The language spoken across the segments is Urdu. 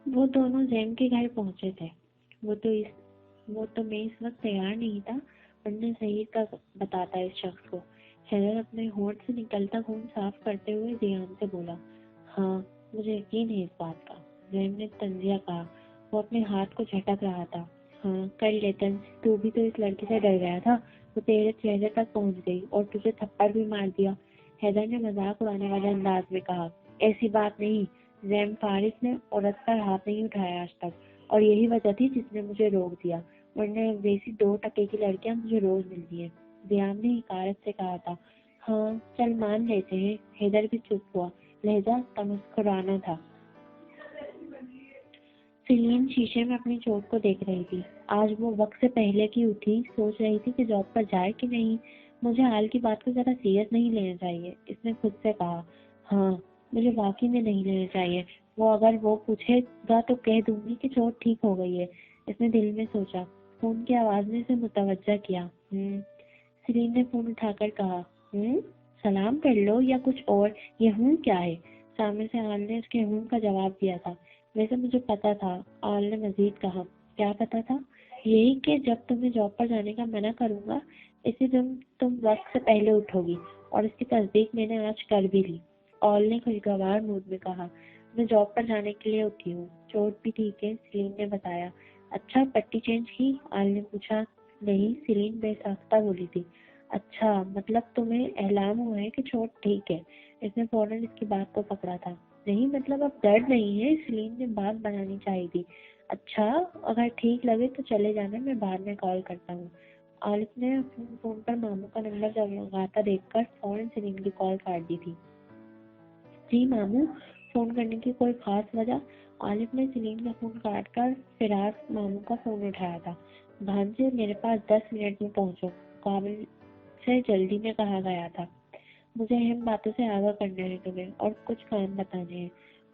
وہ دونوں زیم کے گھر پہنچے تھے۔ وہ تو میں اس وقت تیار نہیں تھا، ورنہ صحیح کا بتاتا اس شخص کو۔ حیدر اپنے ہونٹ سے نکلتا خون صاف کرتے ہوئے زیان سے بولا، ہاں مجھے یقین ہے اس بات کا۔ زیم نے تنزیہ کہا، وہ اپنے ہاتھ کو جھٹک رہا تھا۔ ہاں کر لیتن، تو بھی تو اس لڑکی سے ڈر گیا تھا، وہ تیرے چہرے تک پہنچ گئی اور تجھے تھپڑ بھی مار دیا۔ حیدر نے مذاق اڑانے والے انداز میں کہا، ایسی بات نہیں، زیم فارس نے عورت پر ہاتھ نہیں اٹھایا آج تک، اور یہی وجہ تھی جس نے مجھے روک دیا، ورنہ ویسی 2 ٹکے کی لڑکیاں مجھے روز ملتی ہیں۔ زیام نے حقارت سے کہا تھا۔ ہاں چل مان لیتے ہیں۔ حیدر بھی چپ ہوا، لہجہ تمسخرانہ تھا۔ سیلین شیشے میں اپنی چوٹ کو دیکھ رہی تھی۔ آج وہ وقت سے پہلے کی اٹھی، سوچ رہی تھی کہ جاب پر جائے کہ نہیں۔ مجھے حال کی بات کو ذرا سیریس نہیں لینا چاہیے، اس نے خود سے کہا۔ ہاں مجھے واقعی میں نہیں لینا چاہیے، اگر وہ پوچھے گا تو کہہ دوں گی کہ چوٹ ٹھیک ہو گئی ہے، اس نے دل میں سوچا۔ فون کی آواز نے اسے متوجہ کیا۔ سیلین نے فون اٹھا کر کہا، سلام کر لو یا کچھ اور، یہ ہوں کیا ہے؟ سامنے سے آل نے اس کے ہوں کا جواب دیا تھا۔ ویسے مجھے پتا تھا، آل نے مزید کہا۔ کیا پتا تھا؟ یہی کہ جب تمہیں جاب پر جانے کا منع کروں گا اسی دن تم وقت سے پہلے اٹھو گی، اور اس کی تصدیق میں نے آج کر بھی لی۔ آل نے خوشگوار موڈ میں کہا، میں جاب پر جانے کے لیے اٹھی ہوں، چوٹ بھی ٹھیک ہے، سیلین نے بتایا۔ اچھا پٹی چینج کی؟ آل نے پوچھا۔ نہیں، سیلین بے ساختہ بولی تھی۔ اچھا مطلب تمہیں اعلان ہوا ہے کہ چوٹ ٹھیک ہے؟ اس نے فوراً اس کی بات کو پکڑا تھا۔ نہیں مطلب اب درد نہیں ہے، سیلین نے بات بنانی چاہی تھی۔ اچھا اگر ٹھیک لگے تو چلے جانا، میں بعد میں کال کرتا ہوں۔ عالف نے اپنے فون پر ماموں کا نمبر جگمگاتا دیکھ کر فوراً سیلین کی کال کاٹ دی تھی۔ جی ماموں، فون کرنے کی کوئی خاص وجہ؟ عالف نے سیلین کا فون کاٹ کر فراز ماموں کا فون اٹھایا تھا۔ بھانجے میرے پاس 10 منٹ میں پہنچو، قابل سے جلدی میں کہا گیا تھا۔ مجھے اہم باتوں سے آگاہ کرنا ہے تمہیں، اور کچھ کام بتانے ہیں،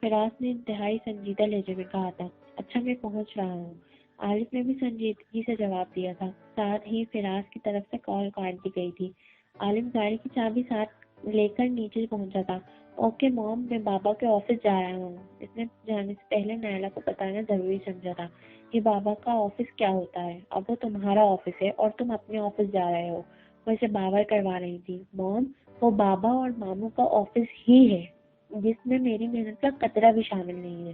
فراز نے انتہائی سنجیدہ لہجے میں کہا تھا۔ اچھا میں پہنچ رہا ہوں، عارف نے بھی سنجیدگی سے جواب دیا تھا۔ ساتھ ہی فراز کی طرف سے کال کاٹ دی گئی تھی۔ عالم گاڑی کی چابی ساتھ لے کر نیچے پہنچا تھا۔ اوکے موم، میں بابا کے آفس جا رہا ہوں، اس نے جانے سے پہلے نائلہ کو بتانا ضروری سمجھا تھا۔ یہ بابا کا آفس کیا ہوتا ہے؟ اب وہ تمہارا آفس ہے اور تم اپنے آفس جا رہے ہو، وہ اسے باور کروا رہی تھی۔ موم، وہ بابا اور ماموں کا آفس ہی ہے، جس میں میری محنت کا قطرہ بھی شامل نہیں ہے،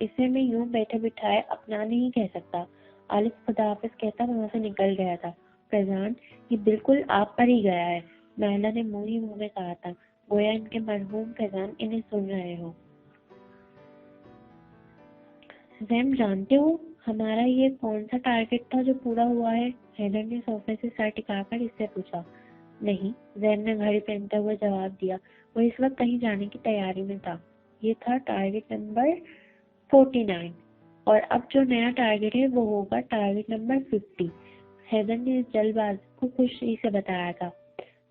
اسے میں یوں بیٹھے بٹھائے اپنا نہیں کہہ سکتا۔ عالف خدا حافظ کہتا وہاں سے نکل گیا تھا۔ فیضان، یہ بالکل آپ پر ہی گیا ہے، نائلہ نے منہ ہی منہ میں کہا تھا، گویا ان کے مرحوم فیضان انہیں سن رہے ہو۔ زیم جانتے ہو ہمارا یہ کون سا ٹارگٹ تھا جو پورا ہوا ہے؟ حیدر نے صوفے سے سر ٹکا کر اس سے پوچھا۔ نہیں، زیم نے گھڑی پہنتے ہوئے جواب دیا، وہ اس وقت کہیں جانے کی تیاری میں تھا۔ یہ تھا ٹارگٹ نمبر 49، اور اب جو نیا ٹارگٹ ہے وہ ہوگا ٹارگٹ نمبر 50۔ حیدر نے اس جلد باز کو خوشی سے بتایا تھا۔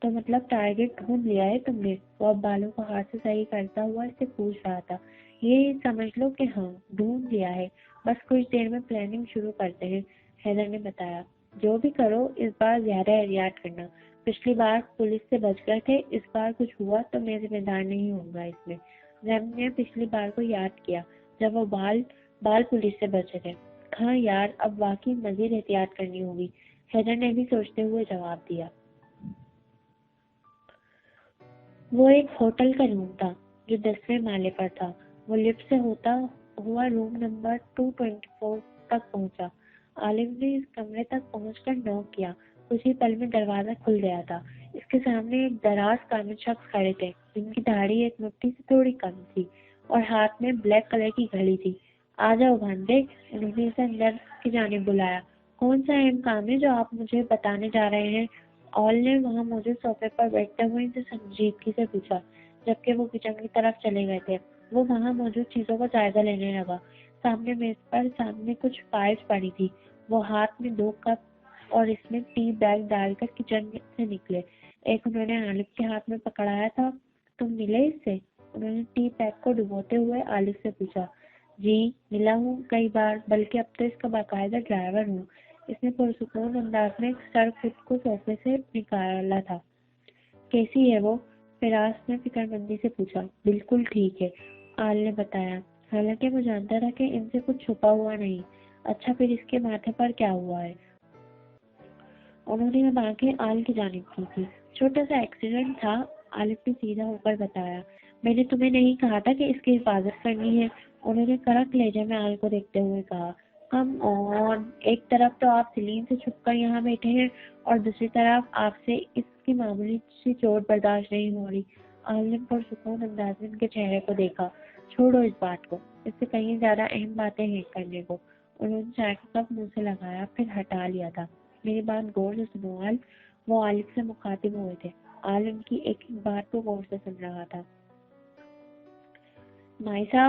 تو مطلب ٹارگٹ ڈھونڈ لیا ہے تم نے؟ وہ اب بالوں کو ہاتھ سے صحیح کرتا ہوا اس سے پوچھ رہا تھا۔ یہ سمجھ لو کہ ہاں ڈھونڈ لیا ہے، بس کچھ دیر میں پلاننگ شروع کرتے ہیں، حیدر نے بتایا۔ جو بھی کرو اس بار زیادہ احتیاط کرنا، پچھلی بار پولیس سے بچ گئے تھے، اس بار کچھ ہوا تو میں ذمہ دار نہیں ہوں گا اس میں۔ زیم نے پچھلی بار کو یاد کیا جب وہ بال پولیس سے بچے تھے۔ ہاں یار، اب واقعی مزید احتیاط کرنی ہوگی، حیدر نے بھی سوچتے ہوئے جواب دیا۔ وہ ایک ہوٹل کا روم تھا جو 10ویں مالے پر تھا۔ وہ لفٹ سے ہوتا ہوا روم نمبر 224 تک پہنچا۔ عالم نے اس کمرے تک پہنچ کر نوک کیا۔ کچھ ہی پل میں دروازہ کھل گیا تھا۔ اس کے سامنے ایک دراز کامل شخص کھڑے تھے جن کی داڑھی ایک مٹھی سے تھوڑی کم تھی اور ہاتھ میں بلیک کلر کی گھڑی تھی۔ آ جاؤ بھانجے، انہوں نے اسے اندر کی جانب بلایا۔ کون سا اہم کام ہے جو آپ مجھے بتانے جا رہے ہیں؟ آل نے وہاں موجود صوفے پر بیٹھتے ہوئے ان سے سنجیدگی سے پوچھا، جبکہ وہ کچن کی طرف چلے گئے تھے۔ وہ وہاں موجود چیزوں کا جائزہ لینے لگا۔ سامنے میز پر سامنے کچھ فائلز پڑی تھی۔ وہ ہاتھ میں 2 کپ اور اس میں ٹی بیگ ڈال کر کچن سے نکلے۔ ایک انہوں نے عالف کے ہاتھ میں پکڑایا تھا۔ تم ملے اس سے؟ انہوں نے ٹی بیگ کو ڈبوتے ہوئے عالف سے پوچھا۔ جی ملا ہوں کئی بار، بلکہ اب تو اس کا باقاعدہ ڈرائیور ہوں، اس نے پرسکون انداز میں سر خود کو صوفے سے نکالا تھا۔ کیسی ہے وہ؟ فراز نے فکر مندی سے پوچھا۔ بالکل ٹھیک ہے، آل نے بتایا۔ حالانکہ وہ جانتا تھا کہ ان سے کچھ چھپا ہوا نہیں۔ اچھا پھر اس کے ماتھے پر کیا ہوا ہے؟ انہوں نے اب آنکھیں آل کی جانب کی تھی۔ چھوٹا سا ایکسیڈنٹ تھا، عالف نے سیدھا ہو کر بتایا۔ میں نے تمہیں نہیں کہا تھا کہ اس کی حفاظت کرنی ہے؟ انہوں نے کڑک لہجے میں آل کو دیکھتے ہوئے کہا۔ کم آن، ایک طرف تو آپ سلیم سے چھپ کر یہاں بیٹھے ہیں اور دوسری طرف آپ سے اس کی معمولی سی چوٹ برداشت نہیں ہو رہی۔ آل نے پرسکون انداز میں ان کے چہرے کو دیکھا۔ چھوڑو اس بات کو، اس سے کہیں زیادہ اہم باتیں ہیں کرنے کو۔ انہوں نے چائے کا کپ منہ سے لگایا پھر ہٹا لیا تھا۔ میری بات غور سے سنو آل، وہ عالف سے مخاطب ہوئے تھے۔ آل ان کی ایک ایک بات کو غور سے سن رہا تھا۔ مائسا،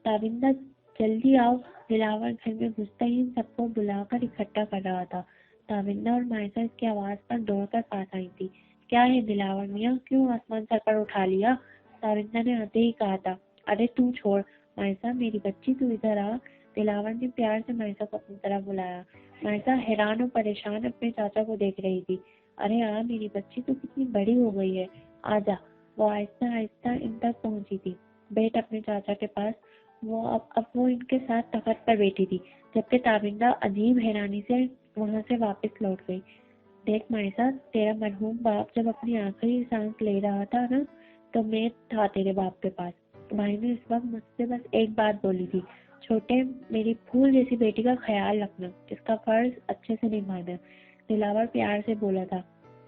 تابندہ جلدی آؤ۔ دلاور گھر میں گھستا ہی سب کو بلا کر اکٹھا کر رہا تھا۔ تابندہ اور مائسا اس کی آواز پر دوڑ کر پاس آئی تھی۔ کیا ہے دلاور میاں، کیوں آسمان سر پر اٹھا لیا؟ تابندہ نے آتے ہی کہا تھا۔ ارے تو چھوڑ مائسا، میری بچی تو ادھر آ۔ دلاور نے پیار سے مائسا کو اپنی طرف بلایا۔ مائسا حیران و پریشان اپنے چاچا کو دیکھ رہی تھی۔ ارے آ میری بچی، تو کتنی بڑی ہو گئی ہے، آ جا۔ وہ آہستہ آہستہ ان تک پہنچی تھی، بیٹھ اپنے چاچا کے پاس۔ اب وہ ان کے ساتھ تخت پر بیٹھی تھی، جبکہ تابندہ عجیب حیرانی سے وہاں سے واپس لوٹ گئی۔ دیکھ مائسا، تیرا مرحوم باپ جب اپنی آخری سانس لے رہا تھا نا، تو میں تھا تیرے باپ کے پاس۔ بھائی نے اس وقت مجھ سے بس ایک بات بولی تھی، چھوٹے، میری پھول جیسی بیٹی کا خیال رکھنا، اس کا فرض اچھے سے نبھانا۔ دلاور پیار سے بولا تھا۔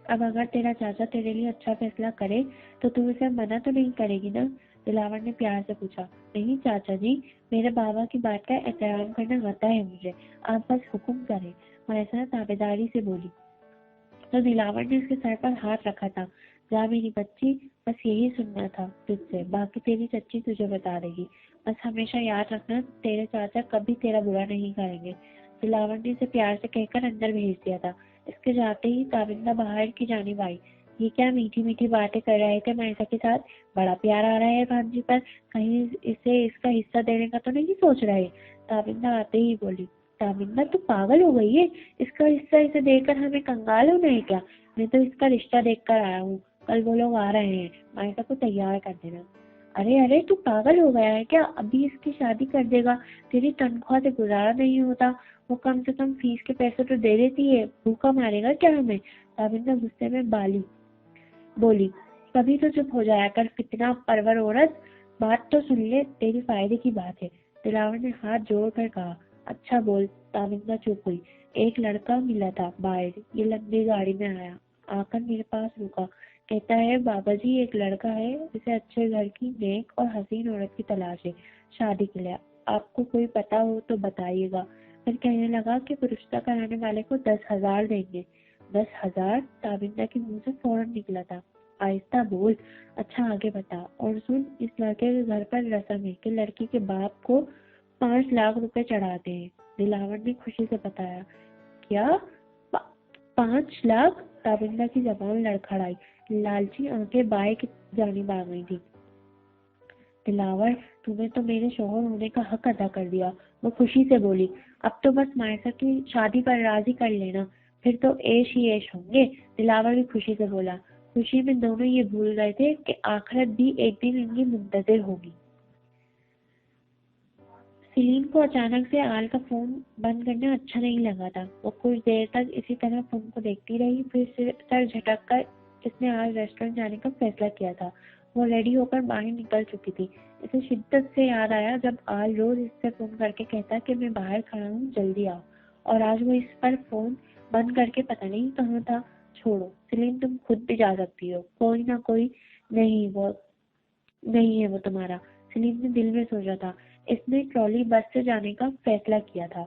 اب اگر تیرا چاچا تیرے لیے اچھا فیصلہ کرے تو تم اسے منع تو نہیں کرے گی نا؟ دلاور نے پیار سے پوچھا۔ نہیں چاچا جی، میرے بابا کی بات کا احترام کرنا آتا ہے مجھے، آپ بس حکم کریں، مائسا تابیداری سے بولی۔ تو دلاور نے اس کے سر پر ہاتھ رکھا تھا۔ جا میری بچی، بس یہی سننا تھا تجھ سے، باقی تیری چچی تجھے بتا دے گی۔ بس ہمیشہ یاد رکھنا، تیرے چاچا کبھی تیرا برا نہیں کریں گے۔ دلاور نے اسے پیار سے کہہ کر اندر بھیج دیا تھا۔ اس کے جاتے ہی تابندہ باہر کی جانب آئی۔ یہ کیا میٹھی میٹھی باتیں کر رہے تھے مائسا کے ساتھ؟ بڑا پیار آ رہا ہے بھانجی پر، کہیں اسے اس کا حصہ دینے کا تو نہیں سوچ رہے؟ تابندہ آتے ہی بولی۔ تابندہ تو پاگل ہو گئی ہے، اس کا حصہ اسے دے کر ہمیں کنگال ہونا ہے کیا؟ میں تو اس کا رشتہ دیکھ کر آیا ہوں، کل وہ لوگ آ رہے ہیں، مائسا کو تیار کر دینا۔ ارے تو پاگل ہو گیا ہے کیا؟ ابھی اس کی شادی کر دے گا، تیری تنخواہ سے گزارا نہیں ہوتا، وہ کم سے کم فیس کے پیسے تو دے دیتی ہے، بھوکا مارے گا کیا ہمیں؟ تابندہ غصے میں بولی۔ کبھی تو چپ ہو جایا کر فتنہ پرور عورت، بات تو سن لے، تیری فائدے کی بات ہے۔ دلاور نے ہاتھ جوڑ کر کہا۔ اچھا بول۔ تابندہ چپ ہوئی۔ ایک لڑکا ملا تھا باہر، یہ لمبی گاڑی میں آیا، آ کر میرے پاس رکا، کہتا ہے بابا جی ایک لڑکا ہے جسے اچھے گھر کی نیک اور حسین عورت کی تلاش ہے شادی کے لیے، آپ کو کوئی پتا ہو تو بتائیے گا۔ پھر کہنے لگا کہ رشتہ کرانے والے کو 10,000 دیں گے۔ 10,000؟ تابندہ کے منہ سے فوراً نکلا تھا۔ آہستہ بول۔ اچھا آگے بتا، اور سن، اس لڑکے کے گھر پر رسم ہے کہ لڑکی کے باپ کو 5 لاکھ روپے چڑھاتے ہیں۔ دلاور نے خوشی سے بتایا۔ کیا 5 لاکھ؟ تابندہ کی زبان لڑکھڑائی، لالچی آنکھیں بائیں کی جانب آ گئی تھی۔ دلاور، تم نے تو میرے شوہر ہونے کا حق ادا کر دیا، وہ خوشی سے بولی۔ اب تو بس مائسا کی شادی پر راضی کر لینا، پھر تو عیش ہی عیش ہوں گے۔ دلاور بھی خوشی سے بولا۔ خوشی میں دونوں یہ بھول گئے تھے کہ آخرت بھی ایک دن ان کی منتظر ہوگی۔ سلیم کو اچانک سے آل کا فون بند کرنا اچھا نہیں لگا تھا۔ وہ کچھ دیر تک اسی طرح فون کو دیکھتی رہی، پھر سر جھٹک کر اس نے آج ریسٹورنٹ جانے کا فیصلہ کیا تھا۔ وہ ریڈی ہو کر باہر نکل چکی تھی۔ اسے شدت سے یاد آیا جب آل روز اس سے فون کر کے کہتا کہ میں باہر کھڑا ہوں، جلدی آؤ، اور آج وہ اس پر فون بند کر کے پتہ نہیں کہاں تھا۔ چھوڑو سلیم، تم خود بھی جا سکتی ہو، کوئی نہ کوئی نہیں ہے وہ تمہارا، سلیم نے دل میں سوچا تھا۔ اس نے ٹرالی بس سے جانے کا فیصلہ کیا تھا۔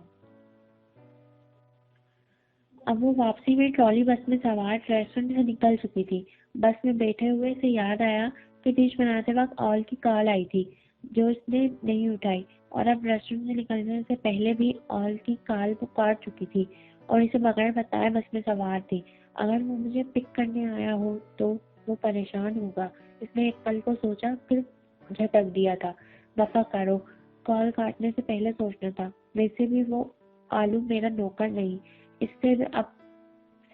اب وہ واپسی میں ٹرالی بس میں سوار ریسٹورنٹ سے نکل چکی تھی۔ بس میں بیٹھے ہوئے اسے یاد آیا کہ ڈش بناتے وقت آل کی کال آئی تھی جو اس نے نہیں اٹھائی، اور اب ریسٹورنٹ سے نکلنے سے پہلے بھی آل کی کال وہ کاٹ چکی تھی اور اسے بغیر بتائے بس میں سوار تھی۔ اگر وہ مجھے پک کرنے آیا ہو تو وہ پریشان ہوگا، اس نے ایک پل کو سوچا، پھر جھٹک دیا تھا۔ دفع کرو، کال کاٹنے سے پہلے سوچنا تھا، ویسے بھی وہ آلو میرا نوکر نہیں، اس سے اب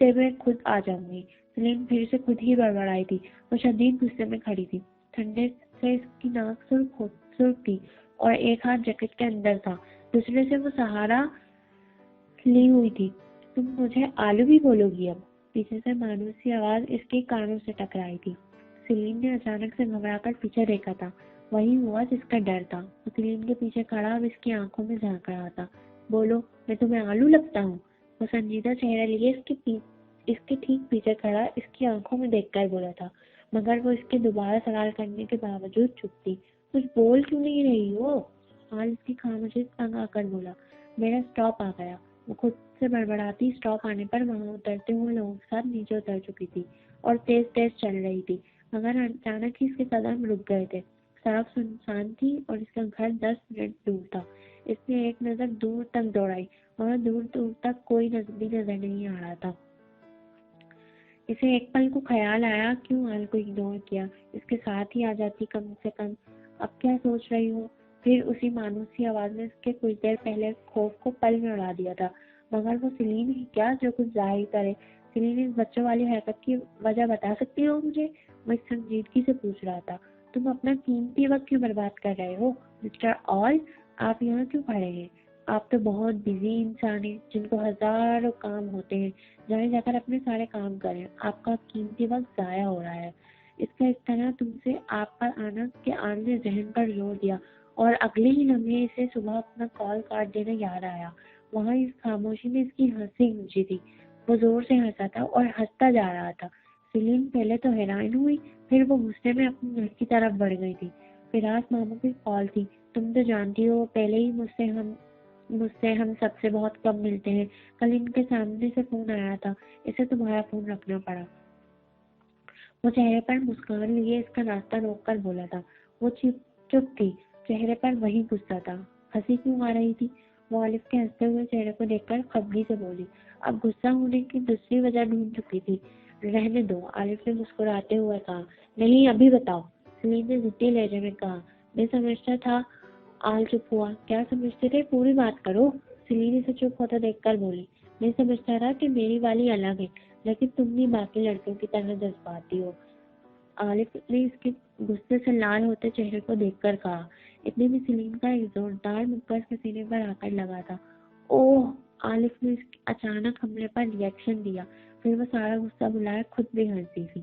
سے میں خود آ جاؤں گی۔ سلیم پھر سے خود ہی بڑبڑائی تھی۔ وہ شدید غصے میں کھڑی تھی۔ ٹھنڈے سے اس کی ناک سرخ تھی اور ایک ہاتھ جیکٹ کے اندر تھا، دوسرے سے وہ سہارا لی ہوئی تھی۔ تم مجھے آلو بھی بولو گی اب؟ پیچھے سے مانوس سی آواز اس کے کانوں سے ٹکرائی تھی۔ سلیم نے اچانک سے گھبرا کر پیچھے دیکھا تھا، وہی ہوا جس کا ڈر تھا۔ وہ سلیم کے پیچھے کھڑا اب اس کی آنکھوں میں جھانک رہا تھا۔ بولو، میں تمہیں آلو لگتا ہوں؟ وہ سنجیدہ چہرہ لیے اس کے ٹھیک پیچھے کھڑا اس کی آنکھوں میں دیکھ کر بولا تھا، مگر وہ اس کے دوبارہ سوال کرنے کے باوجود چپ تھی۔ کچھ بول کیوں نہیں رہی ہو؟ حال اس کی خاموشی تنگ آ کر بولا، میرا اسٹاپ آ گیا۔ وہ خود سے بڑبڑاتی اسٹاپ آنے پر وہاں اترتے ہوئے لوگوں کے ساتھ نیچے اتر چکی تھی اور تیز تیز چل رہی تھی، مگر اچانک ہی اس کے قدم رک گئے تھے۔ سڑک سنسان تھی اور اس کا گھر 10 منٹ دور تھا۔ اس نے ایک نظر دور تک دوڑائی، مگر دور دور تک کوئی بھی نظر نہیں آ رہا تھا۔ اسے ایک پل کو خیال آیا، کیوں حال کو اگنور کیا، اس کے ساتھ ہی آ جاتی کم سے کم۔ اب کیا سوچ رہی ہو؟ پھر اسی مانوسی آواز نے اس کے کچھ دیر پہلے خوف کو پل میں اڑا دیا تھا۔ مگر وہ سلیم ہی کیا جو کچھ ظاہر کرے؟ سلیم اس بچوں والی حرکت کی وجہ بتا سکتی ہو مجھے؟ وہ اس سنجیدگی سے پوچھ رہا تھا۔ تم اپنا قیمتی وقت کیوں برباد کر رہے ہو مسٹر آل؟ آپ یہاں کیوں کھڑے ہیں؟ آپ تو بہت بزی انسان ہیں جن کو ہزاروں کام ہوتے ہیں، جائیں جا کر اپنے سارے کام کریں۔ آپ کا قیمتی وقت ضائع ہو رہا ہے۔ اس کا اس طرح تم سے آپ پر آنا کے آن نے ذہن پر زور دیا اور اگلے ہی لمحے اسے صبح اپنا کال کاٹ دینا یاد آیا۔ وہاں اس خاموشی میں اس کی ہنسی گونجی تھی۔ وہ زور سے ہنسا تھا اور ہنستا جا رہا تھا۔ سلیم پہلے تو حیران ہوئی، پھر وہ غصے میں اپنے گھر کی طرف بڑھ گئی تھی۔ فراز ماموں کی کال تھی، تم تو جانتی ہو پہلے ہی مجھ سے ہم سب سے بہت کم ملتے ہیں۔ کل ان کے سامنے سے فون آیا تھا، اسے تمہارا فون رکھنا پڑا۔ وہ چہرے پر مسکان لیے اس کا راستہ روک کر بولا تھا۔ وہ چپ تھی، چہرے پر وہی غصہ تھا۔ ہنسی کیوں آ رہی تھی؟ وہ عالف کے ہنستے ہوئے چہرے کو دیکھ کر خفگی سے بولی۔ اب غصہ ہونے کی دوسری وجہ ڈھونڈ چکی تھی۔ رہنے دو، عالف نے مسکراتے ہوئے کہا۔ نہیں، ابھی بتاؤ، سلیم نے ضدی لہجے میں کہا۔ میں سمجھتا تھا۔ آل چپ ہوا۔ کیا سمجھتے تھے؟ پوری بات کرو۔ سلیم اسے چپ ہوتا دیکھ کر بولی۔ میں سمجھتا تھا کہ میری والی الگ ہے، لیکن تم بھی باقی لڑکیوں کی طرح جذباتی ہو۔ عالف نے اس کے غصے سے لال ہوتے چہرے کو دیکھ کر کہا۔ اتنے میں سلیم کا ایک زوردار مکہ اس کے سینے پر آ کر لگا تھا۔ اوہ! عالف نے اس اچانک حملے پر ری ایکشن دیا، پھر وہ سارا غصہ بلائے خود بھی ہنسی تھی۔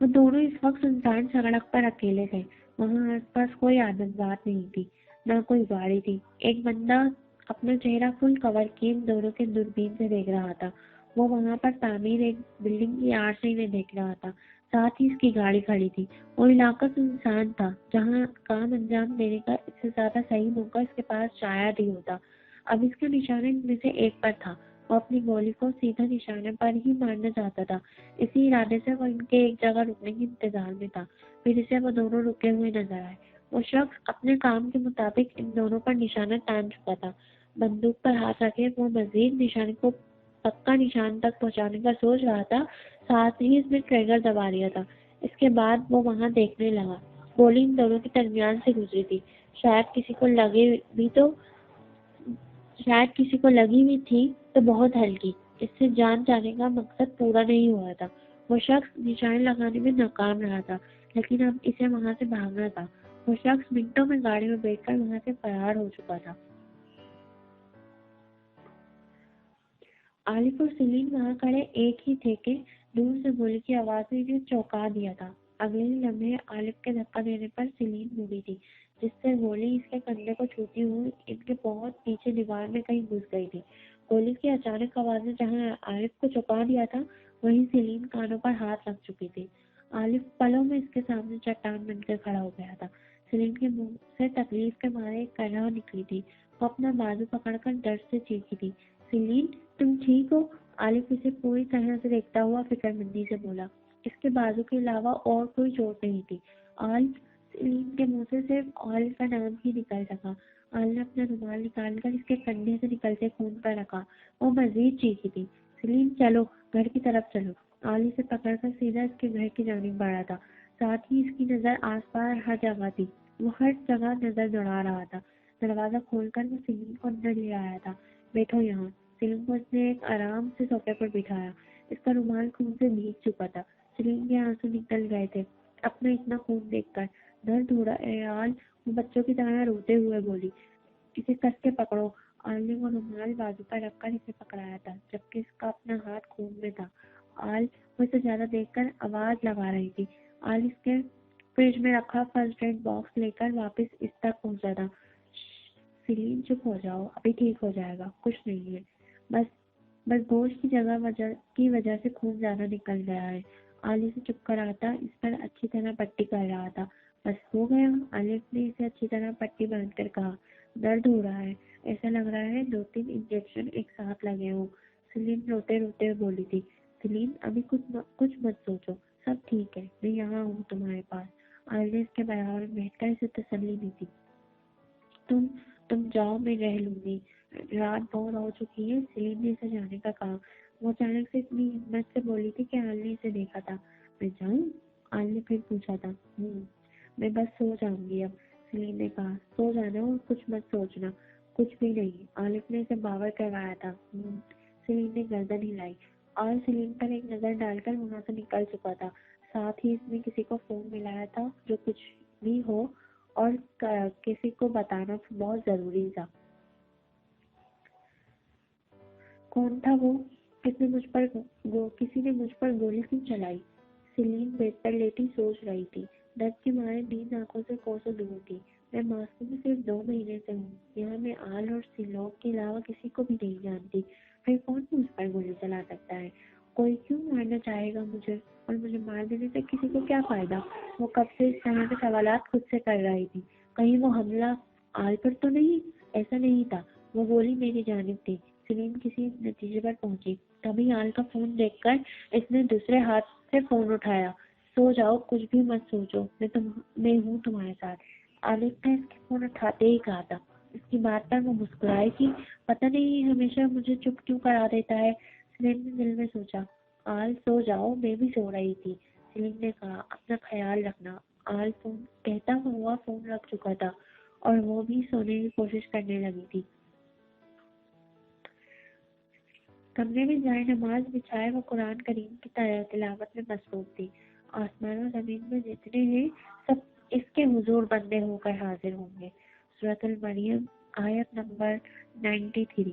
وہ دونوں اس وقت سنسان سڑک پر اکیلے تھے۔ وہاں آس پاس کوئی عادت بات نہیں تھی، نہ کوئی گاڑی تھی۔ ایک بندہ اپنا چہرہ فل کور کیے ان دونوں کے دوربین سے دیکھ رہا تھا۔ وہ وہاں پر تعمیر ایک بلڈنگ کی آڑ سے انہیں دیکھ رہا تھا، ساتھ ہی اس کی گاڑی کھڑی تھی۔ وہ علاقہ سنسان تھا، جہاں کام انجام دینے کا اس سے زیادہ صحیح موقع اس کے پاس شاید ہی ہوتا۔ اب اس کا نشانہ ان میں سے ایک پر تھا۔ وہ اپنی گولی کو سیدھا نشانے پر ہی مارنا چاہتا تھا۔ اسی ارادے سے وہ ان کے ایک جگہ رکنے کے انتظار میں تھا، پھر اسے وہ دونوں رکے ہوئے نظر آئے۔ وہ شخص اپنے کام کے مطابق ان دونوں پر نشانہ تان چکا تھا۔ بندوق پر ہاتھ رکھے وہ مزید نشانے کو پکا نشان تک پہنچانے کا سوچ رہا تھا، ساتھ ہی اس نے ٹریگر دبا دیا تھا۔ اس کے بعد وہ وہاں دیکھنے لگا۔ گولی ان دونوں کے درمیان سے گزری تھی، شاید کسی کو لگی بھی تھی تو بہت ہلکی۔ اس سے جان جانے کا مقصد پورا نہیں ہوا تھا۔ وہ شخص نشانے لگانے میں ناکام رہا تھا، لیکن اب اسے وہاں سے بھاگنا تھا۔ وہ شخص منٹوں میں گاڑی میں بیٹھ کر وہاں سے فرار ہو چکا تھا۔ عالف اور سلیم وہاں کھڑے ایک ہی تھے کہ دور سے گولی کی آواز نے انہیں چونکا دیا تھا۔ اگلے ہی لمحے عالف کے دھکا دینے پر سلیم مڑی تھی، جس سے گولی اس کے کندھے کو چھوتی ہوئی ان کے بہت پیچھے دیوار میں کہیں گھس گئی تھی۔ گولی کی اچانک آواز نے جہاں عالف کو چونکا دیا تھا، وہیں سلیم کانوں پر ہاتھ رکھ چکی تھی۔ عالف پلوں میں اس کے سامنے چٹان بن کر کھڑا ہو گیا تھا۔ سلیم کے منہ سے تکلیف کے مارے ایک کرہ نکلی تھی۔ وہ اپنا بازو پکڑ کر درد سے چیخی تھی۔ سلیم، تم ٹھیک ہو؟ عالف اسے پوری طرح سے دیکھتا ہوا فکر مندی سے بولا۔ اس کے بازو کے علاوہ اور کوئی چوٹ نہیں تھی۔ آل؟ سلیم کے منہ سے صرف آل کا نام ہی نکل سکا۔ آل نے اپنا رومال نکال کر اس کے کندھے سے نکلتے خون پر رکھا۔ وہ مزید چیخی تھی۔ سلیم، چلو، گھر کی طرف چلو۔ آل اسے پکڑ کر سیدھا اس کے گھر کی جانب بڑھا تھا، ساتھ ہی اس کی نظر آس پاس ہر جگہ تھی۔ وہ ہر جگہ نظر دوڑا رہا تھا۔ دروازہ کھول کر وہ سلیم کو اندر لے آیا تھا۔ بیٹھو یہاں۔ سلیم کو اس نے ایک آرام سے صوفے پر بٹھایا۔ اس کا رومال خون سے بھیگ چکا تھا، سلیم کے آنسو نکل گئے تھے۔ اپنا اتنا خون دیکھ کر درد ہو رہا ہے آل، وہ بچوں کی طرح روتے ہوئے بولی۔ اسے کس کے پکڑو۔ آل نے وہ رومال بازو پر رکھ کر اسے پکڑایا تھا جبکہ اس کا اپنا ہاتھ خون میں تھا۔ آل وہ اسے زیادہ دیکھ کر آواز لگا رہی تھی۔ آل اس کے فریج میں رکھا فرسٹ ایڈ باکس لے کر واپس اس تک پہنچا تھا۔ سیلین چپ ہو جاؤ، ابھی ٹھیک ہو جائے گا، کچھ نہیں ہے، بس گوشت کی وجہ سے خون زیادہ نکل گیا ہے۔ آلی سے چپ کر آتا اس پر اچھی طرح پٹی کر رہا تھا۔ بس ہو گیا؟ آلف نے اسے اچھی طرح پٹی باندھ کر کہا۔ درد ہو رہا ہے، ایسا لگ رہا ہے 2-3 انجیکشن ایک ساتھ لگے ہوں۔ سلیم روتے روتے بولی تھی۔ سلیم ابھی کچھ مت سوچو، سب ٹھیک ہے، میں یہاں ہوں تمہارے پاس۔ آل نے اس کے برابر بیٹھ کر اسے تسلی دی تھی۔ تم جاؤ، میں رہ لوں گی، رات بہت ہو چکی ہے۔ سلیم نے اسے جانے کا کہا۔ وہ اچانک سے اتنی ہمت سے بولی تھی کہ آل نے اسے دیکھا تھا۔ میں جاؤں؟ آل نے پھر پوچھا تھا۔ میں بس سو جاؤں گی اب، سلیم نے کہا۔ سو جانا اور کچھ مت سوچنا۔ کچھ بھی نہیں، آلف نے اسے باور کروایا تھا۔ سلیم نے گردن ہلائی۔ آل سلیم پر ایک نظر ڈال کر وہاں سے نکل چکا تھا۔ ساتھ ہی اس نے کسی کو فون ملایا تھا جو کچھ بھی ہو اور کسی کو بتانا بہت ضروری تھا۔ کون تھا وہ؟ کسی نے مجھ پر گولی کیوں چلائی؟ سلیم بیڈ پر لیٹی سوچ رہی تھی۔ درد کے مارے نیند آنکھوں سے کوسوں دور تھی۔ میں ماسکو میں صرف 2 مہینے سے ہوں۔ یہاں میں آل اور سیلوک کے علاوہ کسی کو بھی نہیں جانتی۔ پھر کون مجھ پر گولی چلا سکتا ہے؟ کوئی کیوں مارنا چاہے گا مجھے؟ اور مجھے مار دینے سے کسی کو کیا فائدہ؟ وہ کب سے اس طرح کے سوالات خود سے کر رہی تھی۔ کہیں وہ حملہ آل پر تو نہیں؟ ایسا نہیں تھا، وہ گولی میری جانب تھی۔ سلیم کسی نتیجے پر پہنچی۔ تبھی آل کا فون دیکھ کر اس نے دوسرے ہاتھ سے فون اٹھایا۔ سو جاؤ، کچھ بھی مت سوچو، میں ہوں تمہارے ساتھ، عالف نے اس کے فون اٹھاتے ہی کہا تھا۔ اس کی بات پر وہ مسکرائی تھی۔ پتہ نہیں ہمیشہ مجھے چپ کیوں کرا دیتا ہے، سلیم نے دل میں سوچا۔ آل سو جاؤ، میں بھی سو رہی تھی، سلیم نے کہا۔ اپنا خیال رکھنا۔ آل فون کہتا ہوا فون رکھ چکا تھا اور وہ بھی سونے کی کوشش کرنے لگی تھی۔ کمرے میں جائے نماز بچھائے وہ قرآن کریم کی تلاوت میں مصروف تھی۔ آسمان و زمین میں جتنے ہیں سب اس کے حضور بندے ہو کر حاضر ہوں گے۔ سورۃ المریم آیت نمبر 93۔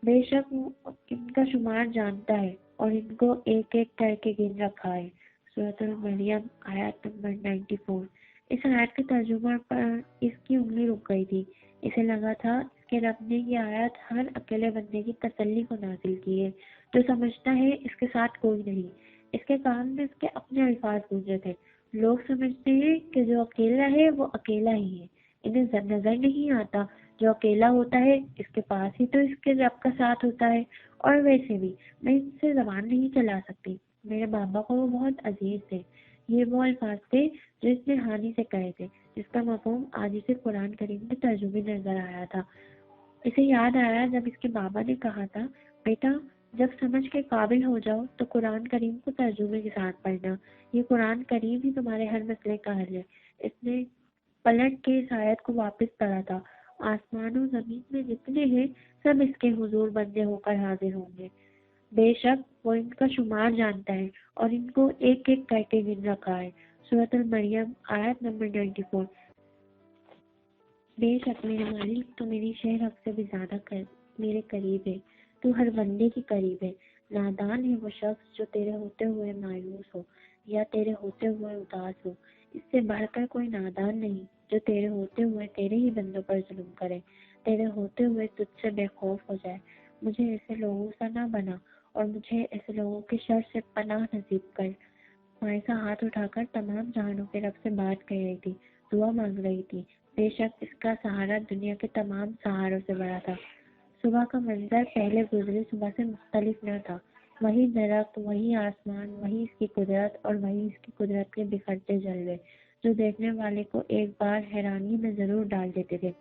بے شک وہ ان کا شمار جانتا ہے اور ان کو ایک ایک کر کے گن رکھا ہے۔ سورۃ المریم آیت نمبر 94۔ اس آیت کے ترجمہ پر اس کی انگلی رک گئی تھی۔ اسے لگا تھا اس کے رب نے یہ آیت ہر اکیلے بندے کی تسلی کو نازل کی ہے جو سمجھتا ہے اس کے ساتھ کوئی نہیں۔ اس کے کان میں اس کے اپنے الفاظ گونجے تھے۔ لوگ سمجھتے ہیں کہ جو اکیلا ہے وہ اکیلا ہی ہے، انہیں نظر نہیں آتا جو اکیلا ہوتا ہے اس کے پاس ہی تو اس کے رب کا ساتھ ہوتا ہے۔ اور ویسے بھی میں ان سے زبان نہیں چلا سکتی، میرے بابا کو وہ بہت عزیز تھے۔ یہ وہ الفاظ تھے جو اس نے ہانی سے کہے تھے، جس کا مفہوم آج اسے قرآن کریم کے ترجمے نظر آیا تھا۔ اسے یاد آیا جب اس کے بابا نے کہا تھا، بیٹا جب سمجھ کے قابل ہو جاؤ تو قرآن کریم کو ترجمے کے ساتھ پڑھنا، یہ قرآن کریم ہی تمہارے ہر مسئلے کا حل ہے۔ اس نے پلٹ کے اس آیت کو واپس پڑھا تھا۔ آسمان و زمین میں جتنے ہیں سب اس کے حضور بندے ہو کر حاضر ہوں گے۔ بے شک وہ ان کا شمار جانتا ہے اور ان کو ایک ایک کر کے گن رکھا ہے۔ سورۃ المریم آیت نمبر 94۔ بے شک میرے مالک تو میری شہر حق سے بھی زیادہ میرے قریب ہے، تو ہر بندے کے قریب ہے۔ نادان ہے وہ شخص جو تیرے ہوتے ہوئے مایوس ہو یا تیرے ہوتے ہوئے اداس ہو، اس سے بڑھ کر کوئی نادان نہیں جو تیرے ہوتے ہوئے تیرے ہی بندوں پر ظلم کرے، تیرے ہوتے ہوئے تجھ سے بے خوف ہو جائے۔ مجھے ایسے لوگوں سا نہ بنا اور مجھے ایسے لوگوں کے شر سے پناہ نصیب کر۔ مائسہ ہاتھ اٹھا کر تمام جہانوں کے رب سے بات کر رہی تھی، دعا مانگ رہی تھی۔ بے شک اس کا سہارا دنیا کے تمام سہاروں سے بڑا تھا۔ صبح کا منظر پہلے گزری صبح سے مختلف نہ تھا۔ وہی درخت، وہی آسمان، وہی اس کی قدرت اور وہی اس کی قدرت کے بکھرتے جلوے جو دیکھنے والے کو ایک بار حیرانی میں ضرور ڈال دیتے تھے،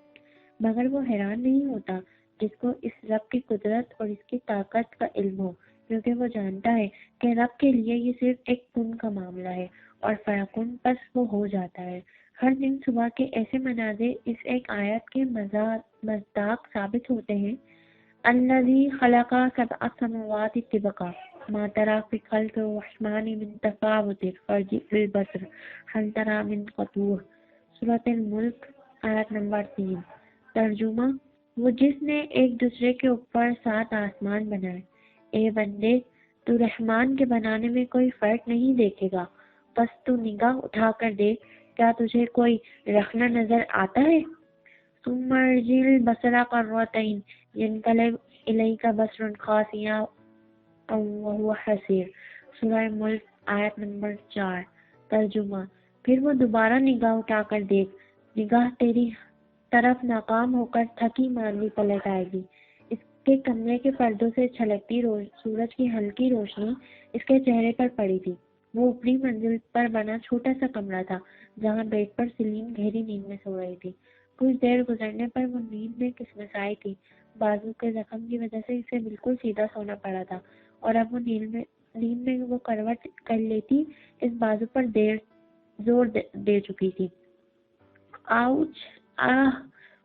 مگر وہ حیران نہیں ہوتا جس کو اس رب کی قدرت اور اس کی طاقت کا علم ہو، کیونکہ وہ جانتا ہے کہ رب کے لیے یہ صرف ایک کن کا معاملہ ہے اور فیکون پس وہ ہو جاتا ہے۔ ہر دن صبح کے ایسے مناظر اس ایک آیت کے مصداق ثابت ہوتے ہیں۔ الذي خلق سبع سماوات طبقا ما ترى في خلق الرحمن من تفاوت فارجع البصر هل ترى من فطور۔ سورۃ الملک آیت نمبر 3۔ ترجمہ: وہ جس نے ایک دوسرے کے اوپر 7 آسمان بنائے، اے بندے تو رحمان کے بنانے میں کوئی فرق نہیں دیکھے گا، بس تو نگاہ اٹھا کر دیکھ، کیا تجھے کوئی رکھنا نظر آتا ہے؟ ثم ارجع البصر کرتين ينقلب إليك بصر خاسئا وهو حسير۔ سورہ ملک آیت نمبر 4۔ ترجمہ: پھر وہ دوبارہ نگاہ اٹھا کر دیکھ، نگاہ تیری طرف ناکام ہو کر تھکی ماندی پلٹ آئے گی۔ اس کے کمرے کے پردوں سے چھلکتی سورج کی ہلکی روشنی اس کے چہرے پر پڑی تھی۔ وہ اوپری منزل پر بنا چھوٹا سا کمرہ تھا جہاں بیڈ پر سلیم گہری نیند میں سو رہی تھی۔ کچھ دیر گزرنے پر وہ نیند میں کسمسائی تھی۔ بازو کے زخم کی وجہ سے اسے بالکل سیدھا سونا پڑا تھا، اور اب وہ نیند میں وہ کروٹ کر لیتی اس بازو پر زور دے چکی تھی۔ آؤچ! آہ!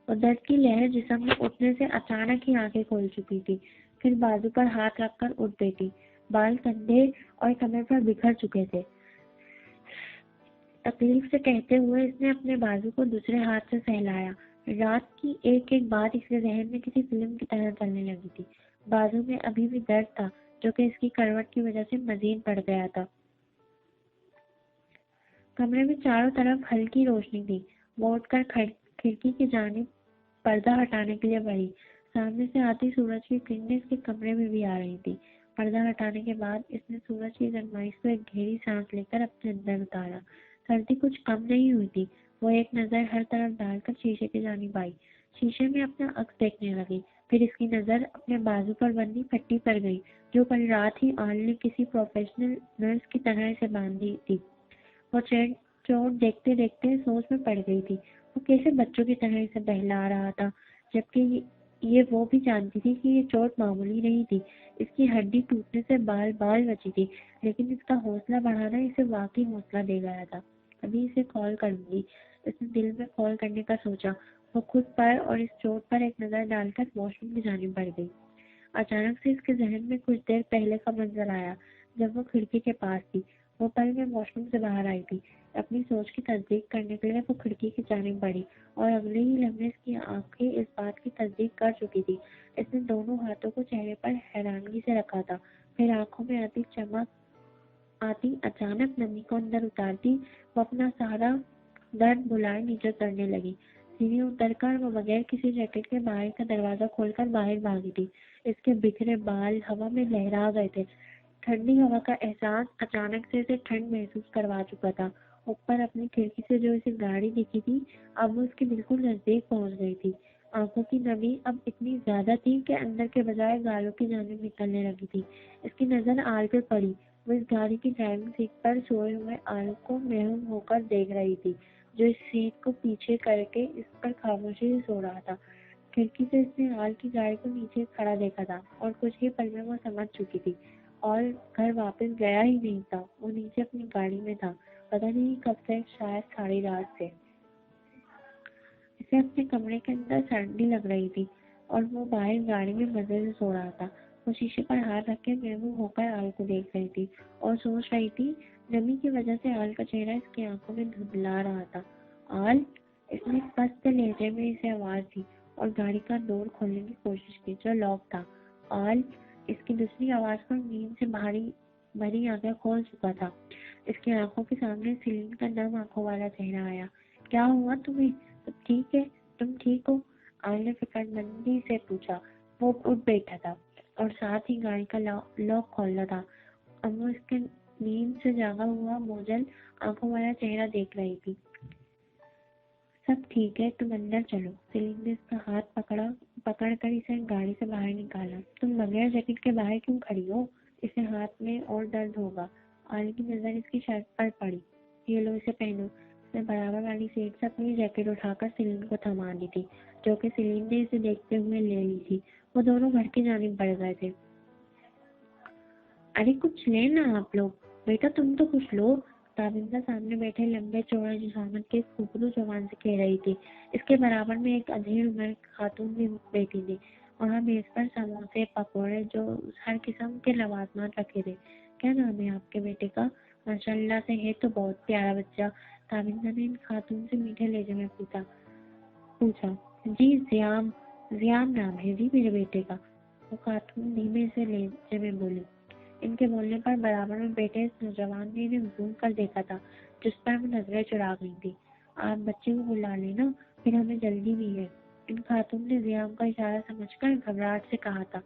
اور درد کی لہر جسم میں اٹھنے سے اچانک ہی آنکھیں کھول چکی تھی، پھر بازو پر ہاتھ رکھ کر اٹھ بیٹھی۔ بال کندھے اور کمر پر بکھر چکے تھے۔ تکلیف سے کہتے ہوئے اس نے اپنے بازو کو دوسرے ہاتھ سے سہلایا۔ رات کی ایک ایک بات اس کے ذہن میں کسی فلم کی طرح چلنے لگی تھی۔ بازو میں ابھی بھی درد تھا جو کہ اس کی کروٹ کی وجہ سے مزید بڑھ گیا تھا۔ کمرے میں چاروں طرف ہلکی روشنی تھی۔ وہ اٹھ کر کھڑکی کی جانب پردہ ہٹانے کے لیے بڑھی۔ سامنے سے آتی سورج کی کرنیں اس کے کمرے میں بھی آ رہی تھی۔ پردہ ہٹانے کے بعد اس نے سورج کی گرمائی سے ایک گہری سانس لے کر اپنے اندر اتارا۔ سردی کچھ کم نہیں ہوئی تھی۔ وہ ایک نظر ہر طرف ڈال کر شیشے کی جانب آئی۔ شیشے میں اپنا عکس دیکھنے لگی۔ پھر اس کی نظر اپنے بازو پر بندی پٹی پر گئی جو کل رات ہی آل نے کسی پروفیشنل نرس کی طرح اسے باندھی تھی۔ وہ چوٹ دیکھتے دیکھتے سوچ میں پڑ گئی تھی۔ وہ کیسے بچوں کی طرح اسے بہلا رہا تھا، جبکہ یہ وہ بھی جانتی تھی کہ یہ چوٹ معمولی نہیں تھی۔ اس کی ہڈی ٹوٹنے سے بال بچی تھی، لیکن اس کا حوصلہ بڑھانا اسے واقعی حوصلہ دے گیا تھا۔ ابھی اسے کال کروں گی، اس نے دل میں کال کرنے کا سوچا۔ وہ خود پر اور اس چوٹ پر ایک نظر ڈال کر واش روم کی جانب بڑھ گئی۔ اچانک سے اس کے ذہن میں کچھ دیر پہلے کا منظر آیا جب وہ کھڑکی کے پاس تھی۔ وہ پل میں واش روم سے باہر آئی تھی۔ اپنی سوچ کی تصدیق کرنے کے لیے وہ کھڑکی کی جانب بڑھی، اور اگلے ہی لمحے اس کی آنکھیں اس بات کی تصدیق کر چکی تھی۔ اس نے دونوں ہاتھوں کو چہرے پر حیرانگی سے رکھا تھا، پھر آنکھوں میں آتی چمک آتی اچانک نمی کو اندر اتارتی وہ اپنا سارا درد بلائے نیچے اترنے لگی۔ سیڑھی اتر کر وہ بغیر کسی جیکٹ کے باہر کا دروازہ کھول کر باہر بھاگی تھی۔ اس کے بکھرے بال ہوا میں لہرا گئے تھے۔ ٹھنڈی ہوا کا احساس اچانک سے اسے ٹھنڈ محسوس کروا چکا تھا۔ اوپر اپنی کھڑکی سے جو اسے گاڑی دکھی تھی اب وہ اس کے بالکل نزدیک پہنچ گئی تھی۔ آنکھوں کی نمی اب اتنی زیادہ تھی کہ اندر کے بجائے گالوں کی جانب نکلنے لگی تھی۔ اس کی نظر آل پہ پڑی۔ وہ اس گاڑی کی ڈرائیونگ سیٹ پر سوئے ہوئے آل کو محروم ہو کر دیکھ رہی تھی جو اس سیٹ کو پیچھے کر کے اس پر خاموشی سے سو رہا تھا۔ کھڑکی سے اس نے آل کی گاڑی کو نیچے کھڑا دیکھا تھا اور کچھ ہی پل میں وہ سمجھ چکی تھی اور گھر واپس گیا ہی نہیں تھا، وہ نیچے اپنی گاڑی میں تھا، پتہ نہیں کب سے، شاید ساری رات سے۔ اسے اپنے کمرے کے اندر سردی لگ رہی تھی اور وہ باہر گاڑی میں مزے سے سو رہا تھا۔ وہ شیشے پر ہاتھ رکھ کے محروم ہو کر آل کو دیکھ رہی تھی اور سوچ رہی تھی۔ نمی کی وجہ سے آل کا چہرہ اس کی آنکھوں میں دھندلا رہا تھا۔ آل! اس نے پست لہجے میں اسے آواز دی اور گاڑی کا ڈور کھولنے کی کوشش کی جو لاک تھا۔ آل! اس کی دوسری آواز پر نیند سے بھری آنکھیں کھول چکا تھا۔ اس کی آنکھوں کے سامنے سیلین کا نم آنکھوں والا چہرہ آیا۔ کیا ہوا تمہیں؟ تم ٹھیک ہے؟ تم ٹھیک ہو؟ آل نے فکر مندی سے پوچھا۔ وہ اٹھ بیٹھا تھا اور ساتھ ہی گاڑی کا لاک کھولنا تھا۔ اب وہ اس کے نیند سے جاگا ہوا موجل آنکھوں والا چہرہ دیکھ رہی تھی۔ سب ٹھیک ہے، تم اندر چلو۔ سلیم نے اس کا ہاتھ پکڑ کر اسے گاڑی سے باہر نکالا۔ تم بغیر جیکٹ کے باہر کیوں کھڑی ہو؟ اسے ہاتھ میں اور درد ہوگا۔ آل کی نظر اس کی شرٹ پر پڑی۔ یہ لو، اسے پہنو۔ اس نے برابر والی سیٹ سے اپنی جیکٹ اٹھا کر سلیم کو تھما دی تھی جو کہ سلیم نے اسے دیکھتے ہوئے لے لی تھی۔ وہ دونوں گھر کی جانب بڑھ گئے تھے۔ ارے کچھ لینا آپ لوگ، بیٹا تم تو کچھ لو، تابندہ سامنے بیٹھے لمبے چوڑے جسامت کے خوبرو جوان سے کہہ رہی تھی۔ اس کے برابر میں ایک ادھیڑ عمر خاتون بھی بیٹھی تھی۔ وہاں میز پر سموسے پکوڑے جو ہر قسم کے لوازمات رکھے تھے۔ کیا نام ہے آپ کے بیٹے کا؟ ماشاء اللہ سے ہے تو بہت پیارا بچہ، تابندہ نے ان خاتون سے میٹھے لہجے میں پوچھا۔ جی زیام، زیام نام ہے جی میرے بیٹے کا، وہ خاتون دھیمے سے لہجے میں بولی۔ ان کے بولنے پر برابر میں بیٹھے اس نوجوان نے انہیں گھوم کر دیکھا تھا، جس پر وہ نظریں چڑھا گئی تھی۔ آپ بچے کو بلا لینا، پھر ہمیں جلدی بھی ہے، ان خاتون نے زیام کا اشارہ سمجھ کر گھبراہٹ سے کہا تھا۔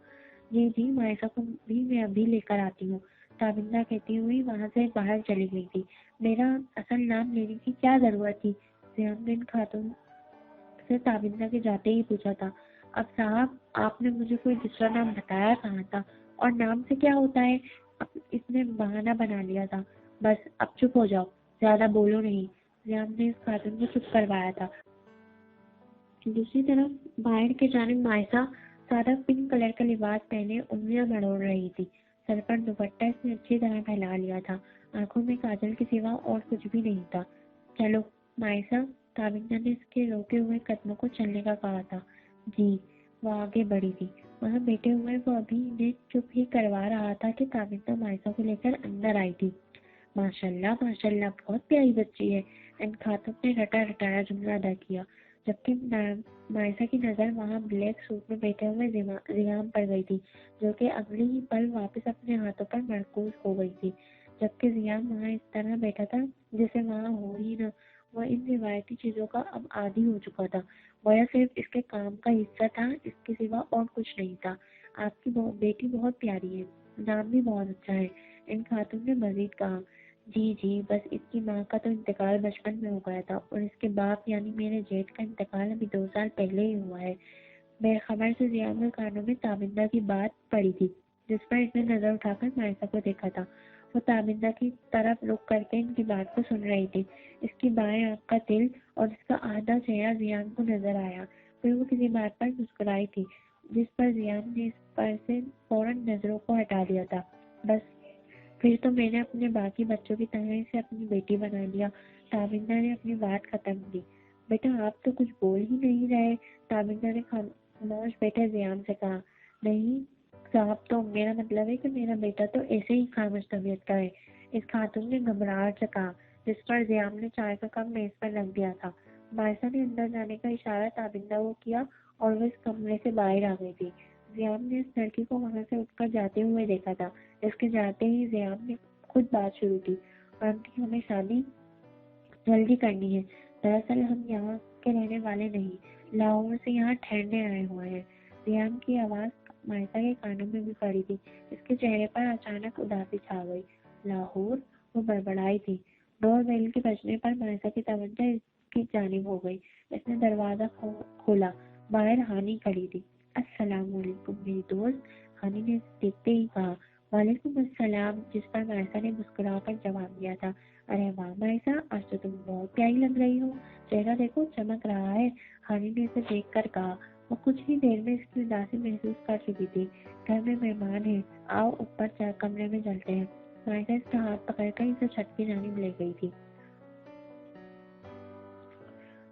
جی جی مائسا کو بھی میں ابھی لے کر آتی ہوں، تابندہ کہتی ہوئی وہاں سے باہر چلی گئی تھی۔ میرا اصل نام لینے کی کیا ضرورت تھی؟ زیام نے ان خاتون سے تابندہ کے جاتے ہی پوچھا تھا۔ اب صاحب آپ نے مجھے کوئی دوسرا نام بتایا کہاں تھا، اور نام سے کیا ہوتا ہے؟ اب اس نے بہانہ بنا لیا تھا۔ بس اب چپ ہو جاؤ، زیادہ بولو نہیں، زیام نے اس خاتون کو چپ کروایا تھا۔ دوسری طرف باہر کی جانب مائسا سادہ پنک کلر کا لباس پہنے انگلیاں بڑوڑ رہی تھی۔ سر پر دوپٹہ اس نے اچھی طرح پھیلا لیا تھا، آنکھوں میں کاجل کے سوا اور کچھ بھی نہیں تھا۔ چلو مائسا، تابندہ نے اس کے روکے ہوئے قدموں کو چلنے کا کہا تھا۔ جی، وہ آگے بڑھی تھی۔ وہاں بیٹھے ہوئے وہ ابھی انہیں چپ ہی کروا رہا تھا کہ تابندہ مائسا کو لے کر اندر آئی تھی۔ ماشاء اللہ بہت پیاری بچی ہے، ان خاتون نے رٹا رٹایا جملہ ادا کیا، جبکہ مائسا کی نظر وہاں بلیک سوٹ میں بیٹھے ہوئے زیام پر گئی تھی، جو کہ اگلی ہی پل واپس اپنے ہاتھوں پر مرکوز ہو گئی تھی، جبکہ زیام وہاں اس طرح بیٹھا تھا جیسے وہاں ہو ہی نہ۔ وہ ان روایتی چیزوں کا اب عادی ہو چکا تھا، گویا صرف اس کے کام کا حصہ تھا، اس کے سوا اور کچھ نہیں تھا۔ آپ کی بیٹی بہت پیاری ہے، نام بھی بہت اچھا ہے، ان خاتون نے مزید کہا۔ جی بس اس کی ماں کا تو انتقال بچپن میں ہو گیا تھا، اور اس کے باپ یعنی میرے جیٹھ کا انتقال ابھی 2 سال پہلے ہی ہوا ہے۔ بے خبر سے زیام کے کانوں میں تابندہ کی بات پڑی تھی، جس پر اس نے نظر اٹھا کر مائسا کو دیکھا تھا۔ وہ تابندہ کی طرف رخ کر کے ان کی بات کو سن رہی تھی۔ اس کی بائیں آنکھ کا تل اور اس کا آدھا چہرہ زیام کو نظر آیا۔ پھر وہ کسی بات پر مسکرائی تھی، جس پر زیام نے اس پر سے فوراً نظروں کو ہٹا دیا تھا۔ بس پھر تو میں نے اپنے باقی بچوں کی طرح اسے اپنی بیٹی بنا لیا، تابندہ نے اپنی بات ختم کی۔ بیٹا آپ تو کچھ بول ہی نہیں رہے، تابندہ نے خاموش بیٹھے زیام سے کہا۔ نہیں صاحب، تو میرا مطلب ہے کہ میرا بیٹا تو ایسے ہی خاموش طبیعت کا ہے، اس خاتون نے گھبراہٹ سے کہا، جس پر زیام نے چائے کا کپ میز پر رکھ دیا تھا۔ مائسا نے اندر جانے کا اشارہ تابندہ کو کیا اور وہ اس کمرے سے باہر آ گئی تھی۔ زیام نے اس لڑکی کو وہاں سے اٹھ کر جاتے ہوئے دیکھا تھا۔ اس کے جاتے ہی زیام نے خود بات شروع کی۔ آنٹی ہمیں شادی جلدی کرنی ہے، دراصل ہم یہاں کے رہنے والے نہیں، لاہور سے یہاں ٹھہرنے آئے ہوئے ہیں۔ زیام کی آواز مائسا کے کانوں میں بھی پڑی تھی، اس کے چہرے پر اچانک اداسی چھا گئی۔ لاہور؟ وہ بڑبڑائی تھی۔ ڈور بیل کے بجنے پر مائسا کی توجہ اس کی جانب ہو گئی۔ اس نے دروازہ کھولا، باہر ہانی کھڑی تھی۔ السلام علیکم میری دوست، ہانی نے دیکھتے ہی کہا۔ وعلیکم السلام، جس پر مائسا نے مسکرا کر جواب دیا تھا۔ ارے واہ مائسا، آج تو تم بہت پیاری لگ رہی ہو، چہرہ دیکھو چمک رہا ہے، ہانی نے اسے دیکھ کر کہا۔ وہ کچھ ہی دیر میں اس کی اداسی محسوس کر چکی تھی۔ گھر میں مہمان ہیں، آؤ اوپر کمرے میں چلتے ہیں۔ مائسا اس کا ہاتھ پکڑ کر اسے چھت کی جانب لے گئی تھی۔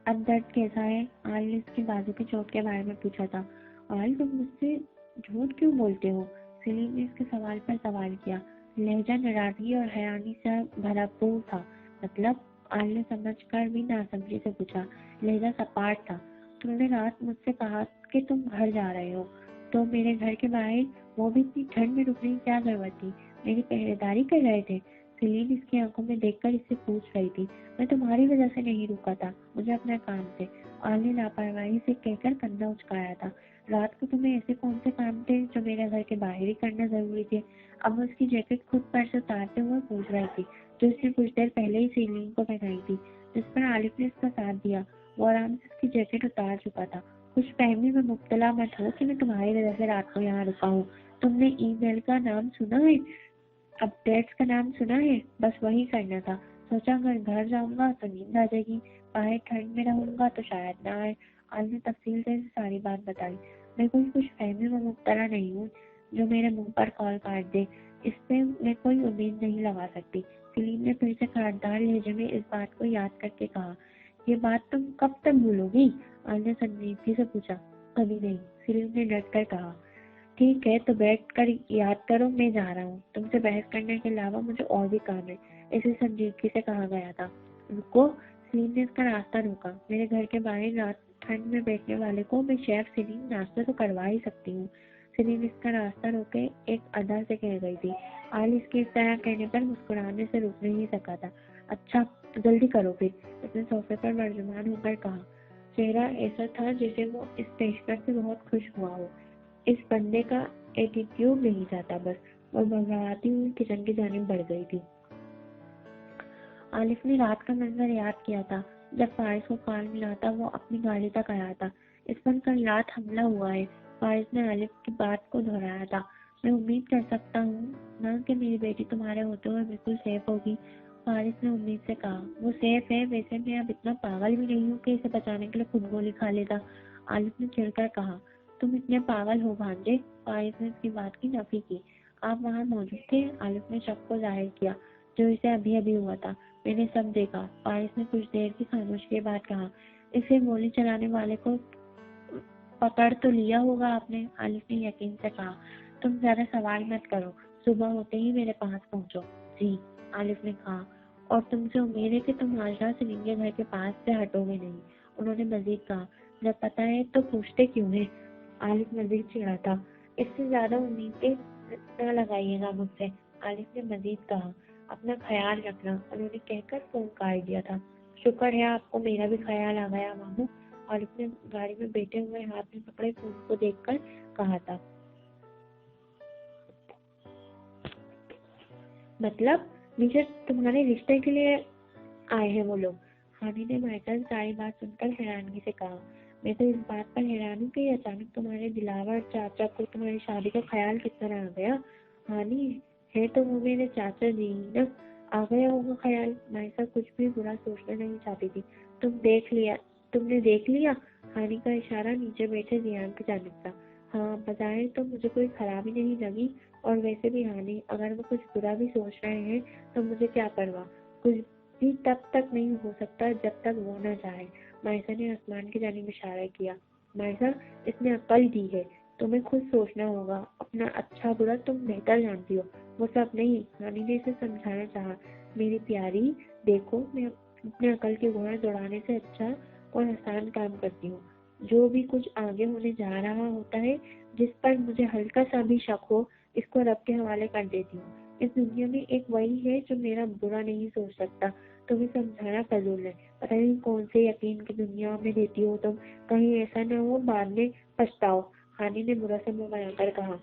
اب درد کیسا ہے؟ آل نے اس کی بازو کی چوٹ کے بارے میں پوچھا تھا۔ آل تم مجھ سے جھوٹ کیوں بولتے ہو؟ سلیم نے اس کے سوال پر سوال کیا، لہجہ ناراضگی اور حیرانی سے بھرپور تھا۔ مطلب؟ آل نے سمجھ کر بھی ناسمجھی سے پوچھا۔ لہجہ سپاٹ تھا۔ تم نے رات مجھ سے کہا کہ تم گھر جا رہے ہو، تو میرے گھر کے باہر، وہ بھی اتنی ٹھنڈ میں رکنے کی کیا ضرورت تھی؟ میری پہرے داری کر رہے تھے؟ سلیم اس کی آنکھوں میں دیکھ کر اس سے پوچھ رہی تھی۔ میں تمہاری وجہ سے نہیں رکا تھا، مجھے اپنا کام تھے، آل نے لاپرواہی سے کہہ کر کندھا اچکایا تھا۔ رات کو تمہیں ایسے کون سے کام تھے جو میرے گھر کے باہر ہی کرنا ضروری تھے؟ اب وہ اس کی جیکٹ خود پر سے اتارتے ہوئے پوچھ رہی تھی، جو اس نے کچھ دیر پہلے ہی سلیم کو پہنائی تھی، جس پر عالف نے اس کا ساتھ دیا۔ وہ آرام سے اس کی جیکٹ اتار چکا تھا۔ خوش فہمی میں مبتلا مت ہو کہ میں تمہاری وجہ سے رات کو یہاں رکا ہوں۔ تم نے ای میل کا نام سنا ہے؟ اپ ڈیٹس کا نام سنا ہے؟ بس وہی کرنا تھا۔ سوچا اگر گھر جاؤں گا تو نیند آ جائے گی، باہر ٹھنڈ میں رہوں گا تو شاید نہ آئے۔ آل نے تفصیل سے ساری بات بتائی۔ میں کوئی کچھ فہمی میں مبتلا نہیں ہوں جو میرے منہ پر کال کاٹ دے، اس پہ میں کوئی امید نہیں لگا سکتی۔ سلیم نے پھر سے خاردار لہجے میں اس بات کو یاد کر کے کہا۔ یہ بات تم کب تک بھولو گی؟ آل نے سنجیدگی سے پوچھا۔ کبھی نہیں، سلیم نے ڈٹ کر کہا۔ ٹھیک ہے تو بیٹھ کر یاد کرو، میں جا رہا ہوں، تم سے بحث کرنے کے علاوہ مجھے اور بھی کام ہے، اسے سنجیدگی سے کہا گیا تھا۔ رکو، سلیم نے اس کا راستہ روکا۔ میرے گھر کے باہر رات ٹھنڈ میں بیٹھنے والے کو میں شیف سلیم ناشتہ تو کروا ہی سکتی ہوں۔ سلیم اس کا راستہ روکے ایک ادا سے کہہ گئی تھی۔ آل اس کے اس طرح کہنے پر مسکرانے سے رک نہیں سکا تھا۔ اچھا جلدی کرو پھر، اس نے صوفے پر برجمان ہو کر کہا۔ چہرہ ایسا تھا جیسے وہ اس پیشکش سے بہت خوش ہوا ہو۔ اس بندے کا ایٹیٹیوڈ نہیں جاتا بس۔ وہ بڑبڑاتی ہوئی کچن کی جانب بڑھ گئی تھی۔ عالف نے رات کا منظر یاد کیا تھا جب فارس کو کال ملا تھا، وہ اپنی گاڑی تک آیا تھا۔ اس پر کل رات حملہ ہوا ہے۔ فارس نے عالف کی بات کو دہرایا تھا۔ میں امید کر سکتا ہوں نا کہ میری بیٹی تمہارے ہوتے ہوئے بالکل سیف ہوگی؟ فارس نے امید سے کہا۔ وہ سیف ہے، ویسے میں اب اتنا پاگل بھی نہیں ہوں کہ اسے بچانے کے لیے خود گولی کھا لیتا، عالف نے چڑھ کر کہا۔ تم اتنے پاگل ہو بھانجے؟ فارس نے اس کی بات کی نفی کی۔ آپ وہاں موجود تھے؟ عالف نے شک کو ظاہر کیا جو اسے ابھی ابھی ہوا تھا۔ میں نے سب دیکھا، فارس نے کچھ دیر کی خاموشی کے بعد کہا۔ اسے گولی چلانے والے کو پکڑ تو لیا ہوگا آپ نے؟ عالف نے یقین سے کہا۔ تم زیادہ سوال مت کرو، صبح ہوتے ہی میرے پاس پہنچو۔ جی، عالف نے کہا، اور تم سے امید ہے کہ تم آج رات سلیم کے گھر کے پاس سے ہٹو گے نہیں، انہوں نے مزید کہا۔ جب پتہ ہے تو پوچھتے کیوں ہیں؟ عالف مزید چڑھا تھا۔ اس سے زیادہ امیدیں نہ لگائیے گا مجھ سے، عالف نے مزید کہا۔ اپنا خیال رکھنا، انہوں نے کہہ کر فون کاٹ دیا تھا۔ شکر ہے آپ کو میرا بھی خیال آ گیا ماموں، عالف نے گاڑی میں بیٹھے ہوئے ہاتھ میں پکڑے فون کو دیکھ کر کہا تھا۔ مطلب نیچے تمہارے رشتے کے لیے آئے ہیں وہ لوگ؟ ہانی نے مائیکل ساری بات سن کر حیرانگی سے کہا۔ میں تو اس بات پر حیران ہوں کہ یہ اچانک تمہارے دلاور چاچا کو تمہاری شادی کا خیال کس طرح آ گیا؟ ہانی ہے تو وہ میرے چاچا جی نا، آ گیا ہوگا خیال۔ مائیکل کچھ بھی برا سوچنا نہیں چاہتی تھی۔ تم نے دیکھ لیا؟ ہانی کا اشارہ نیچے بیٹھے زیان کی جانب تھا۔ ہاں، بظاہر تو مجھے کوئی خرابی نہیں لگی، اور ویسے بھی ہانی اگر وہ کچھ برا بھی سوچ رہے ہیں تو مجھے کیا پرواہ، کچھ بھی تب تک نہیں ہو سکتا جب تک وہ نہ چاہے۔ مائسا نے آسمان کی جانب اشارہ کیا۔ مائسا، اس نے عقل دی ہے، تمہیں خود سوچنا ہوگا، اپنا اچھا برا تم بہتر جانتی ہو، وہ سب نہیں۔ ہانی نے اسے سمجھانا چاہا۔ میری پیاری، دیکھو میں اپنے عقل کے گھوڑا دوڑانے سے اچھا اور آسان کام کرتی ہوں۔ جو بھی کچھ آگے ہونے جا رہا ہوتا ہے، جس پر مجھے ہلکا سا بھی شک ہو، اس کو رب کے حوالے کر دیتی ہوں۔ اس دنیا میں ایک وہی ہے جو میرا برا نہیں سوچ سکتا۔ تمہیں سمجھانا فضول ہے، پتہ نہیں کون سے یقین کی دنیا میں رہتی ہو تم، کہیں ایسا نہ ہو بعد میں پچھتاؤ، ہانی نے برا سا منہ بنا کر کہا۔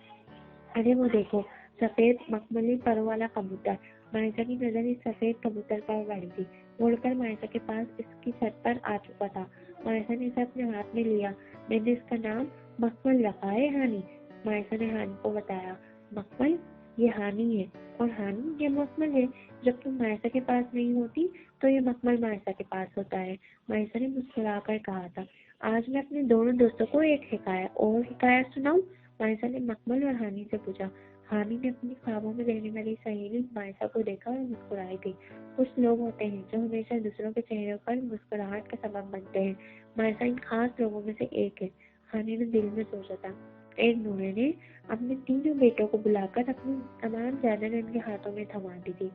ارے وہ دیکھو، سفید مخملی پروں والا کبوتر۔ مائسا کی نظر اس سفید کبوتر پر پڑی تھی، مڑ کر مائسا کے پاس اس کی چھت پر آ چکا تھا۔ مائسا نے اسے اپنے ہاتھ میں لیا۔ میں نے اس کا نام مخمل رکھا ہے ہانی، مائسا نے ہانی کو بتایا۔ مخمل؟ یہ ہانی ہے، اور ہانی یہ مخمل ہے۔ جب تم مائسا کے پاس نہیں ہوتی تو یہ مخمل مائسا کے پاس ہوتا ہے، مائسا نے مسکرا کر کہا تھا۔ آج میں اپنے دونوں دوستوں کو ایک حکایت سناؤں؟ مائسا نے مخمل اور ہانی سے پوچھا۔ ہانی نے اپنی خوابوں میں رہنے والی سہیلی مائسا کو دیکھا اور مسکرائی تھی۔ کچھ لوگ ہوتے ہیں جو ہمیشہ دوسروں کے چہروں پر مسکراہٹ کا سبب بنتے ہیں، مائسا ان خاص لوگوں میں سے ایک ہے، ہانی نے دل میں سوچا تھا۔ ایک بوڑھے نے اپنے تینوں بیٹوں کو بلا کر اپنی تمام جائیداد ان کے ہاتھوں میں تھما دی تھی۔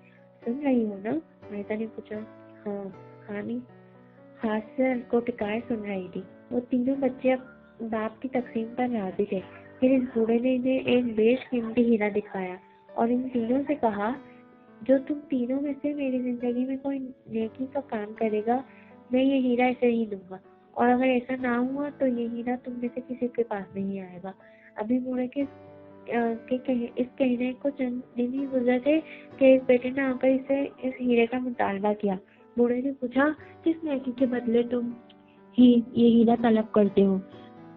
سن رہی ہو نا؟ مائسا نے پوچھا۔ ہاں، ہانی ہاتھ سے کو ٹکائے سن رہی تھی۔ وہ تینوں بچے باپ کی تقسیم پر راضی تھے۔ پھر اس بوڑھے نے انہیں ایک بیش قیمتی ہیرا دکھایا اور ان تینوں سے کہا، جو تم تینوں میں سے میری زندگی میں کوئی نیکی کا کام کرے گا، میں یہ ہیرا اسے ہی دوں گا، اور اگر ایسا نہ ہوا تو یہ ہیرا تم میں سے کسی کے پاس نہیں آئے گا۔ ابھی بوڑھے کے اس کہنے کو چند دن ہی گزرے تھے کہ ایک بیٹے نے آ کر اس ہیرے کا مطالبہ کیا۔ بوڑھے نے پوچھا، کس نیکی کے بدلے تم یہ ہیرا طلب کرتے ہو؟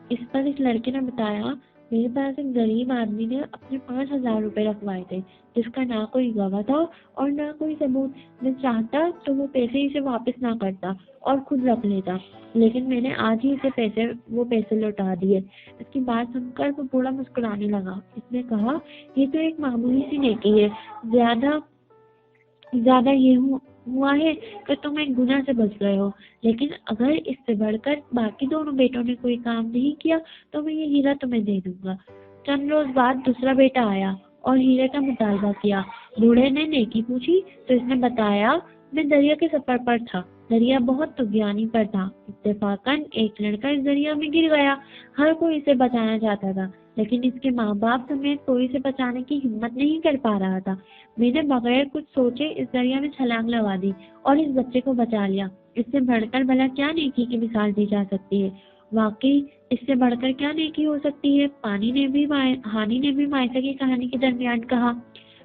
اس پر اس لڑکے نے بتایا، میرے پاس ایک غریب آدمی نے اپنے 5,000 روپے رکھوائے تھے، جس کا نہ کوئی گواہ تھا اور نہ کوئی ثبوت۔ میں چاہتا تو وہ پیسے اسے واپس نہ کرتا اور خود رکھ لیتا، لیکن میں نے آج ہی وہ پیسے لوٹا دیے۔ اس کی بات سن کر وہ بوڑھا مسکرانے لگا۔ اس نے کہا، یہ تو ایک معمولی سی نیکی ہے، زیادہ ہوا ہے کہ تم ایک گناہ سے بچ گئے ہو، لیکن اگر اس سے بڑھ کر باقی دونوں بیٹوں نے کوئی کام نہیں کیا تو میں یہ ہیرا تمہیں دے دوں گا۔ چند روز بعد دوسرا بیٹا آیا اور ہیرے کا مطالبہ کیا۔ بوڑھے نے نیکی پوچھی تو اس نے بتایا، میں دریا کے سفر پر تھا، دریا بہت طغیانی پر تھا، اتفاقاً ایک لڑکا اس دریا میں گر گیا، ہر کوئی اسے بچانا چاہتا تھا لیکن اس کے ماں باپ سمیت کوئی اسے بچانے کی ہمت نہیں کر پا رہا تھا۔ میں نے بغیر کچھ سوچے اس دریا میں چھلانگ لگا دی اور اس بچے کو بچا لیا۔ اس سے بڑھ کر بھلا کیا نیکی کی مثال دی جا سکتی ہے؟ واقعی اس سے بڑھ کر کیا نیکی ہو سکتی ہے؟ ہانی نے بھی مائسا کی کہانی کے درمیان کہا۔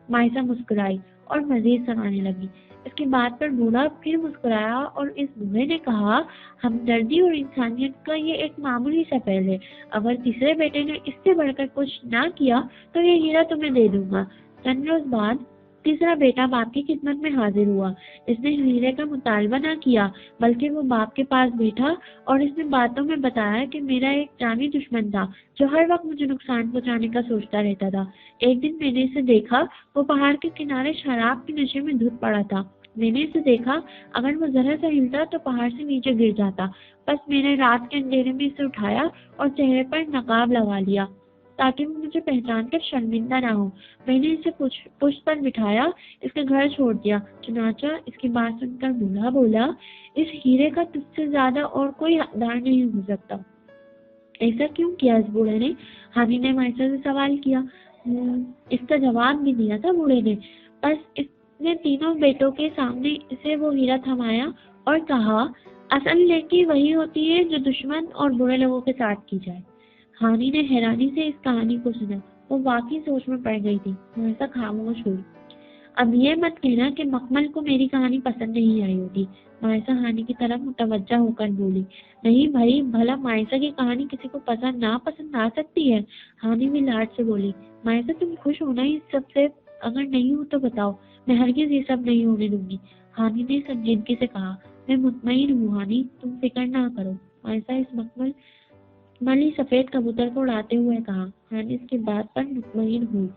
مائسا مسکرائی اور مزید سنانے لگی۔ اس کی بات پر بوڑھا پھر مسکرایا اور اس بوڑھے نے کہا، ہمدردی اور انسانیت کا یہ ایک معمولی سا پہل ہے، اگر تیسرے بیٹے نے اس سے بڑھ کر کچھ نہ کیا تو یہ ہیرا تمہیں دے دوں گا۔ چند روز بعد تیسرا بیٹا باپ کی خدمت میں حاضر ہوا۔ اس نے ہیرے کا مطالبہ نہ کیا بلکہ وہ باپ کے پاس بیٹھا اور اس نے باتوں میں بتایا کہ میرا ایک جانی دشمن تھا جو ہر وقت مجھے نقصان پہنچانے کا سوچتا رہتا تھا۔ ایک دن میں نے اسے دیکھا، وہ پہاڑ کے کنارے شراب کے نشے میں دھت پڑا تھا۔ میں نے اسے دیکھا، اگر وہ ذرا سا ہلتا تو پہاڑ سے نیچے گر جاتا۔ بس میں نے رات کے اندھیرے میں اسے اٹھایا اور چہرے پر نقاب لگا لیا تاکہ وہ مجھے پہچان کر شرمندہ نہ ہو۔ میں نے اسے پشت پر بٹھایا، اس کے گھر چھوڑ دیا۔ چنانچہ اس کی بات سن کر بوڑھا بولا، اس ہیرے کا تجھ سے زیادہ اور کوئی حقدار نہیں ہو سکتا۔ ایسا کیوں کیا اس بوڑھے نے؟ ہانی نے مائسا سے سوال کیا۔ اس کا جواب بھی دیا تھا بوڑھے نے۔ بس اس نے تینوں بیٹوں کے سامنے اسے وہ ہیرا تھمایا اور کہا، اصل نیکی وہی ہوتی ہے جو دشمن اور برے لوگوں کے ساتھ کی جائے۔ ہانی نے حیرانی سے اس کہانی کو سنا، وہ واقعی سوچ میں پڑ گئی تھی۔ مائسا خاموش ہوئی۔ اب یہ مت کہنا کہ مکمل کو میری کہانی پسند نہیں آئی ہوگی، مائسا ہانی کی طرف متوجہ ہو کر بولی۔ نہیں بھائی، بھلا مائسا کی کہانی کسی کو پسند آ سکتی ہے؟ ہانی بھی لاڈ سے بولی۔ مائسا تم خوش ہونا اس سب سے؟ اگر نہیں ہو تو بتاؤ، میں ہرگز یہ سب نہیں ہونے دوں گی۔ ہانی نے سنجیدگی سے کہا، میں مطمئن ہوں ہانی، تم فکر نہ کرو۔ مائسا اس ملی سفید کبوتر کو اڑاتے ہوئے کہا۔ ہانی اس کی بات پر مطمئن ہوئی۔